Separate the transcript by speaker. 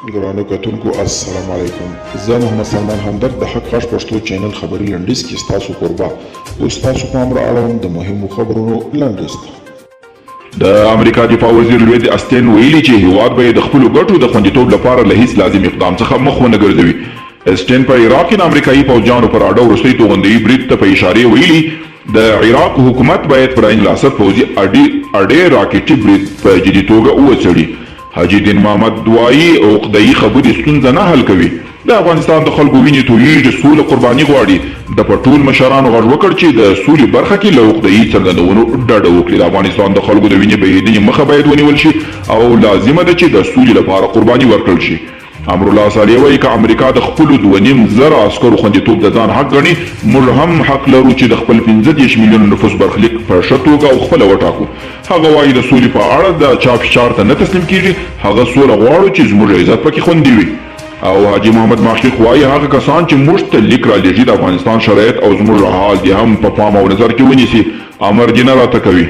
Speaker 1: ګرانو کتونکو السلام علیکم. زه محمد سلمان همدرد د حق غږ پښتو چینل خبري لنډیز کې ستاسو کوربه اوس تاسو پام را اړوم د مهمو خبرونو لنډیز ته.
Speaker 2: د امریکا دفاع وزیر لوید استین ویلي چې هیواد به د خپلو ګټو د خوندیتوب لپاره له هیڅ لازم اقدام څخه مخ ونه ګرځوي. استین په عراق کې د امریکایي پوځیانو پر اډه وروستي توغندي برید ته په اشاره ویلي د عراق حکومت باید پر عین الاسد پوځي اډې راکټي برید په جدي توګه وڅېړي. حاجي الدین محمد وایي عقده‌يي خبرې ستونزه نه حل کوي. د افغانستان د خلکو وینې تویېږي، سوله قرباني غواړي. د ټول مشرانو غږ وکړ چې د سولې برخه کې له عقده‌يي څرګندونو ډډه وکړي. د افغانستان د خلکو د وینې بهېدنې مخه باید ونیول شي او لازمه ده چې د سولې لپاره قرباني ورکړل شي. امرالله صالح وایي که امریکا د خپلو 2.5 عسکرو خوندیتوب د ځان حق ګڼي، موږ هم حق لرو چې د خپل 15 میلیونه نفوس برخلیک په ښه توګه او خپله وټاکو. هغه وایي د سولې په اړه د چا فشار ته نه تسلیم کیږي، هغه سوله غواړو چې زموږ عزت پکې خوندي وي. او حاجي محمد ماشیخ وایي هغه کسان چې موږ ته لیک رالیږي د افغانستان شرایط او زموږ حال دې هم په پام او نظر کې ونیسي. امر جنه راته کوي.